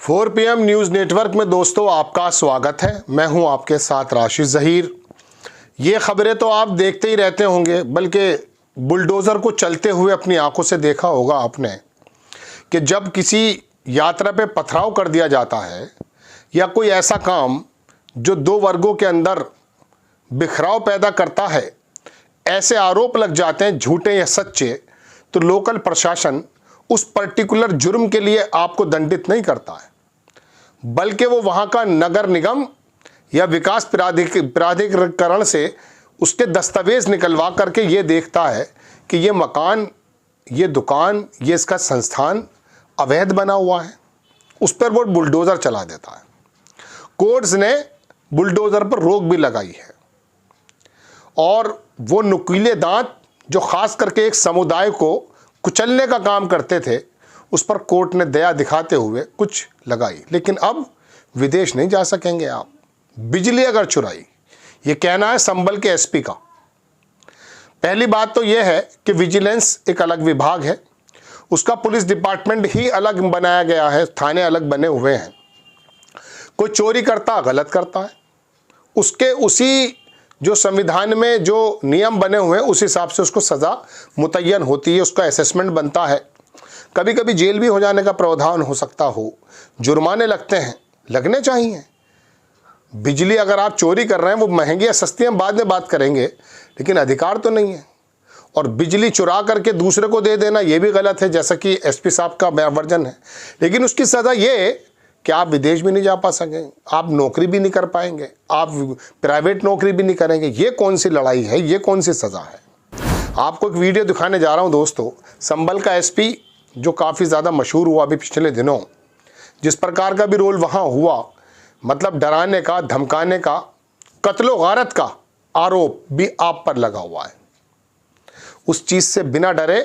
4 PM news network में दोस्तों आपका स्वागत है। मैं हूं आपके साथ राशिद ज़हीर। ये खबरें तो आप देखते ही रहते होंगे, बल्कि बुलडोज़र को चलते हुए अपनी आंखों से देखा होगा आपने कि जब किसी यात्रा पे पथराव कर दिया जाता है या कोई ऐसा काम जो दो वर्गों के अंदर बिखराव पैदा करता है, ऐसे आरोप लग जाते हैं झूठे या सच्चे, तो लोकल प्रशासन उस पर्टिकुलर जुर्म के लिए आपको दंडित नहीं करता है, बल्कि वो वहाँ का नगर निगम या विकास प्राधिकरण से उसके दस्तावेज निकलवा करके ये देखता है कि ये मकान, ये दुकान, ये इसका संस्थान अवैध बना हुआ है। उस पर वो बुलडोज़र चला देता है। कोर्ट्स ने बुलडोज़र पर रोक भी लगाई है और वो नुकीले दांत जो खास करके एक समुदाय को कुचलने का काम करते थे, उस पर कोर्ट ने दया दिखाते हुए कुछ लगाई। लेकिन अब विदेश नहीं जा सकेंगे आप। बिजली अगर चुराई, ये कहना है संभल के एसपी का। पहली बात तो यह है कि विजिलेंस एक अलग विभाग है, उसका पुलिस डिपार्टमेंट ही अलग बनाया गया है, थाने अलग बने हुए हैं। कोई चोरी करता गलत करता है, उसके उसी जो संविधान में जो नियम बने हुए हैं उस हिसाब से उसको सज़ा मुतय्यन होती है, उसका असेसमेंट बनता है। कभी कभी जेल भी हो जाने का प्रावधान हो सकता हो, जुर्माने लगते हैं, लगने चाहिए। बिजली अगर आप चोरी कर रहे हैं, वो महंगी या सस्ती हम बाद में बात करेंगे, लेकिन अधिकार तो नहीं है। और बिजली चुरा करके दूसरे को दे देना ये भी गलत है, जैसा कि एसपी साहब का वर्जन है। लेकिन उसकी सज़ा ये कि आप विदेश भी नहीं जा पा सकेंगे, आप नौकरी भी नहीं कर पाएंगे, आप प्राइवेट नौकरी भी नहीं करेंगे। ये कौन सी लड़ाई है, ये कौन सी सज़ा है? आपको एक वीडियो दिखाने जा रहा हूं दोस्तों। संभल का एसपी जो काफ़ी ज़्यादा मशहूर हुआ अभी पिछले दिनों, जिस प्रकार का भी रोल वहाँ हुआ, मतलब डराने का, धमकाने का, कत्लो गारत का आरोप भी आप पर लगा हुआ है। उस चीज़ से बिना डरे,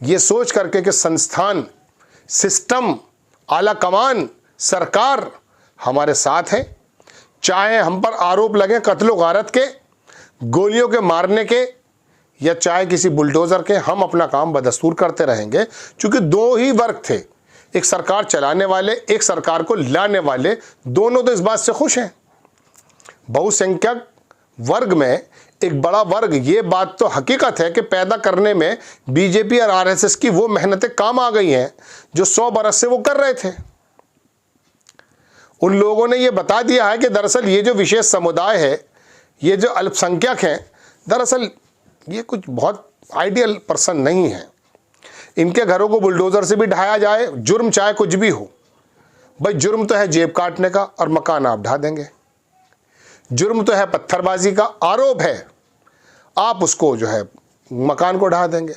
ये सोच करके कि संस्थान, सिस्टम, आला कमान, सरकार हमारे साथ है, चाहे हम पर आरोप लगे कत्लो गारत के, गोलियों के मारने के, या चाहे किसी बुलडोज़र के, हम अपना काम बदस्तूर करते रहेंगे। क्योंकि दो ही वर्ग थे, एक सरकार चलाने वाले, एक सरकार को लाने वाले। दोनों तो इस बात से खुश हैं। बहुसंख्यक वर्ग में एक बड़ा वर्ग, ये बात तो हकीकत है कि पैदा करने में बीजेपी और आरएसएस की वो मेहनतें काम आ गई हैं जो 100 बरस से वो कर रहे थे। उन लोगों ने ये बता दिया है कि दरअसल ये जो विशेष समुदाय है, ये जो अल्पसंख्यक हैं, दरअसल ये कुछ बहुत आइडियल पर्सन नहीं है। इनके घरों को बुलडोज़र से भी ढाया जाए, जुर्म चाहे कुछ भी हो। भाई जुर्म तो है जेब काटने का और मकान आप ढा देंगे। जुर्म तो है पत्थरबाजी का, आरोप है आप उसको जो है मकान को ढा देंगे।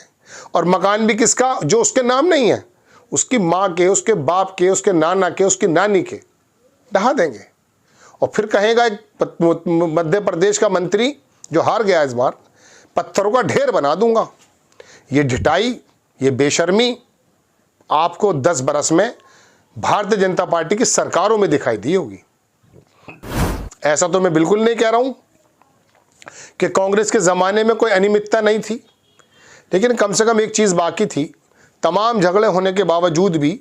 और मकान भी किसका? जो उसके नाम नहीं है, उसकी माँ के, उसके बाप के, उसके नाना के, उसकी नानी के ढा देंगे। और फिर कहेगा मध्य प्रदेश का मंत्री जो हार गया इस बार, पत्थरों का ढेर बना दूंगा। ये ढिठाई, ये बेशर्मी आपको 10 बरस में भारतीय जनता पार्टी की सरकारों में दिखाई दी होगी। ऐसा तो मैं बिल्कुल नहीं कह रहा हूं कि कांग्रेस के ज़माने में कोई अनियमितता नहीं थी, लेकिन कम से कम एक चीज़ बाकी थी। तमाम झगड़े होने के बावजूद भी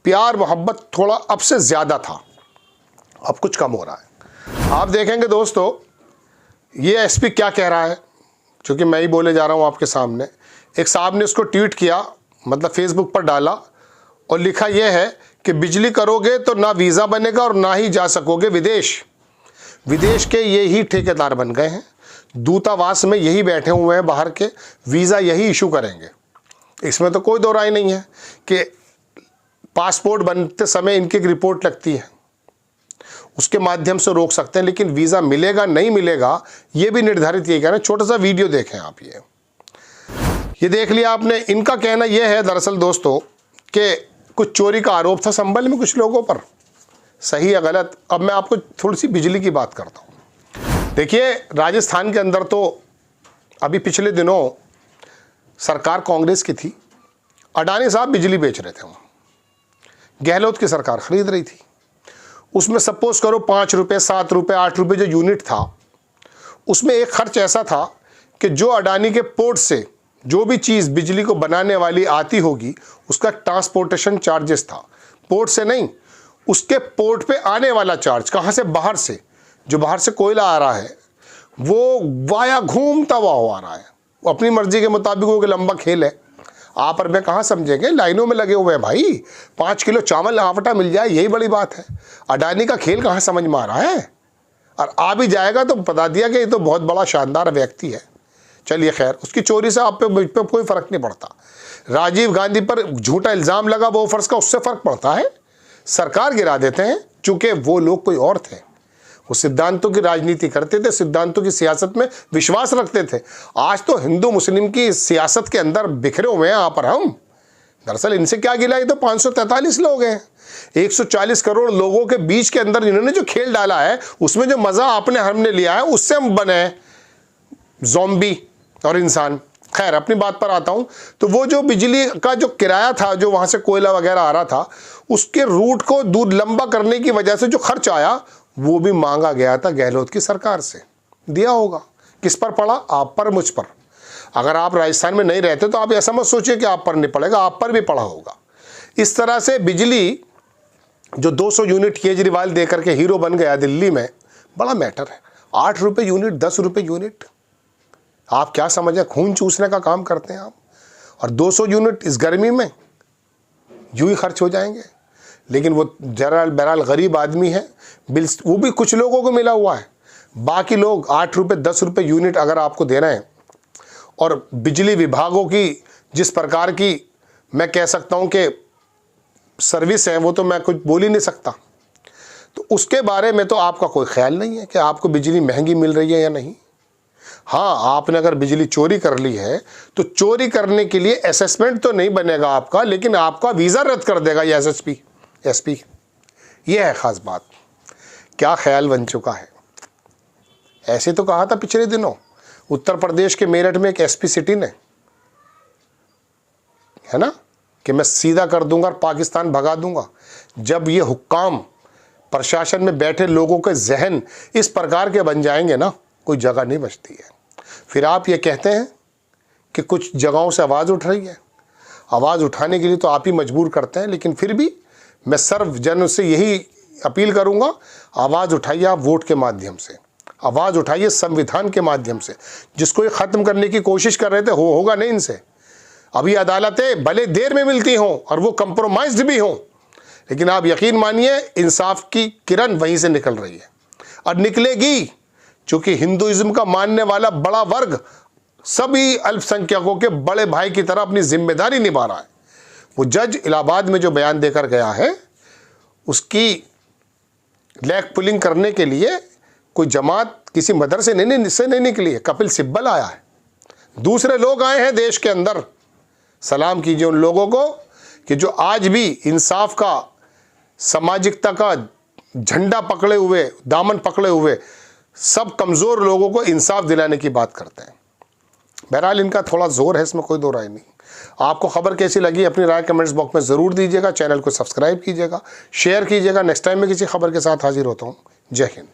प्यार मोहब्बत थोड़ा अब से ज़्यादा था, अब कुछ कम हो रहा है। आप देखेंगे दोस्तों, ये एसपी क्या कह रहा है, क्योंकि मैं ही बोले जा रहा हूँ आपके सामने। एक साहब ने उसको ट्वीट किया, मतलब फेसबुक पर डाला, और लिखा यह है कि बिजली करोगे तो ना वीज़ा बनेगा और ना ही जा सकोगे विदेश। विदेश के ये ही ठेकेदार बन गए हैं, दूतावास में यही बैठे हुए हैं बाहर के, वीज़ा यही इशू करेंगे। इसमें तो कोई दो राय नहीं है कि पासपोर्ट बनते समय इनकी एक रिपोर्ट लगती है, उसके माध्यम से रोक सकते हैं। लेकिन वीज़ा मिलेगा नहीं मिलेगा ये भी निर्धारित यही कहना। छोटा सा वीडियो देखें आप, ये देख लिया आपने। इनका कहना यह है दरअसल दोस्तों कि कुछ चोरी का आरोप था संभल में कुछ लोगों पर, सही या गलत। अब मैं आपको थोड़ी सी बिजली की बात करता हूँ। देखिए, राजस्थान के अंदर तो अभी पिछले दिनों सरकार कांग्रेस की थी, अडानी साहब बिजली बेच रहे थे, वहाँ गहलोत की सरकार खरीद रही थी। उसमें सपोज करो 5 रुपये, 7 रुपये, 8 रुपये जो यूनिट था, उसमें एक खर्च ऐसा था कि जो अडानी के पोर्ट से जो भी चीज़ बिजली को बनाने वाली आती होगी, उसका ट्रांसपोर्टेशन चार्जेस था। पोर्ट से नहीं, उसके पोर्ट पे आने वाला चार्ज कहाँ से, बाहर से, जो बाहर से कोयला आ रहा है वो वाया घूमता हुआ आ रहा है, वो अपनी मर्जी के मुताबिक, वो लंबा खेल है। आप और मैं कहाँ समझेंगे, लाइनों में लगे हुए हैं भाई, 5 किलो चावल आटा मिल जाए यही बड़ी बात है। अडानी का खेल कहाँ समझ में आ रहा है, और आ भी जाएगा तो बता दिया कि ये तो बहुत बड़ा शानदार व्यक्ति है। चलिए खैर, उसकी चोरी से आप पे कोई फ़र्क नहीं पड़ता। राजीव गांधी पर झूठा इल्ज़ाम लगा वो फर्ज का, उससे फ़र्क पड़ता है। सरकार गिरा देते हैं, चूँकि वो लोग कोई और थे, वो सिद्धांतों की राजनीति करते थे, सिद्धांतों की सियासत में विश्वास रखते थे। आज तो हिंदू मुस्लिम की सियासत के अंदर बिखरे हुए हैं यहाँ पर हम। दरअसल इनसे क्या गिला, ये तो 543 लोग हैं, 140 करोड़ लोगों के बीच के अंदर इन्होंने जो खेल डाला है, उसमें जो मज़ा हमने लिया है, उससे हम बने ज़ॉम्बी और इंसान। खैर, अपनी बात पर आता हूँ। तो वो जो बिजली का जो किराया था, जो वहाँ से कोयला वगैरह आ रहा था, उसके रूट को दूर लंबा करने की वजह से जो खर्च आया, वो भी मांगा गया था गहलोत की सरकार से। दिया होगा, किस पर पड़ा, आप पर, मुझ पर। अगर आप राजस्थान में नहीं रहते तो आप ऐसा मत सोचिए कि आप पर नहीं पड़ेगा, आप पर भी पड़ा होगा। इस तरह से बिजली जो 200 यूनिट केजरीवाल दे करके हीरो बन गया दिल्ली में, बड़ा मैटर है। 8 रुपये यूनिट, 10 रुपये यूनिट, आप क्या समझें, खून चूसने का काम करते हैं आप। और 200 यूनिट इस गर्मी में यूं ही खर्च हो जाएंगे। लेकिन वो जरा बहरहाल गरीब आदमी है, बिल वो भी कुछ लोगों को मिला हुआ है। बाकी लोग 8 रुपये 10 रुपये यूनिट अगर आपको दे रहे हैं, और बिजली विभागों की जिस प्रकार की मैं कह सकता हूं कि सर्विस है, वो तो मैं कुछ बोल ही नहीं सकता। तो उसके बारे में तो आपका कोई ख्याल नहीं है कि आपको बिजली महंगी मिल रही है या नहीं। हाँ, आपने अगर बिजली चोरी कर ली है तो चोरी करने के लिए असेसमेंट तो नहीं बनेगा आपका, लेकिन आपका वीज़ा रद्द कर देगा ये एसपी। ये है ख़ास बात। क्या ख्याल बन चुका है। ऐसे तो कहा था पिछले दिनों उत्तर प्रदेश के मेरठ में एक एसपी सिटी ने, है ना, कि मैं सीधा कर दूंगा और पाकिस्तान भगा दूंगा। जब ये हुक्काम प्रशासन में बैठे लोगों के जहन इस प्रकार के बन जाएंगे ना, कोई जगह नहीं बचती है। फिर आप ये कहते हैं कि कुछ जगहों से आवाज़ उठ रही है। आवाज़ उठाने के लिए तो आप ही मजबूर करते हैं, लेकिन फिर भी मैं सर्व जन से यही अपील करूंगा, आवाज़ उठाइए आप वोट के माध्यम से, आवाज़ उठाइए संविधान के माध्यम से। जिसको ये ख़त्म करने की कोशिश कर रहे थे, होगा नहीं इनसे। अभी अदालतें भले देर में मिलती हों और वो कंप्रोमाइज्ड भी हों, लेकिन आप यकीन मानिए इंसाफ की किरण वहीं से निकल रही है और निकलेगी। चूँकि हिंदुइज्म का मानने वाला बड़ा वर्ग सभी अल्पसंख्यकों के बड़े भाई की तरह अपनी जिम्मेदारी निभा रहा है। वो जज इलाहाबाद में जो बयान देकर गया है, उसकी लेग पुलिंग करने के लिए कोई जमात किसी मदरसे नहीं निकली है। कपिल सिब्बल आया है, दूसरे लोग आए हैं देश के अंदर। सलाम कीजिए उन लोगों को कि जो आज भी इंसाफ का, सामाजिकता का झंडा पकड़े हुए, दामन पकड़े हुए सब कमज़ोर लोगों को इंसाफ दिलाने की बात करते हैं। बहरहाल इनका थोड़ा जोर है, इसमें कोई दो राय नहीं। आपको खबर कैसी लगी अपनी राय कमेंट्स बॉक्स में ज़रूर दीजिएगा। चैनल को सब्सक्राइब कीजिएगा, शेयर कीजिएगा। नेक्स्ट टाइम मैं किसी खबर के साथ हाजिर होता हूँ। जय हिंद।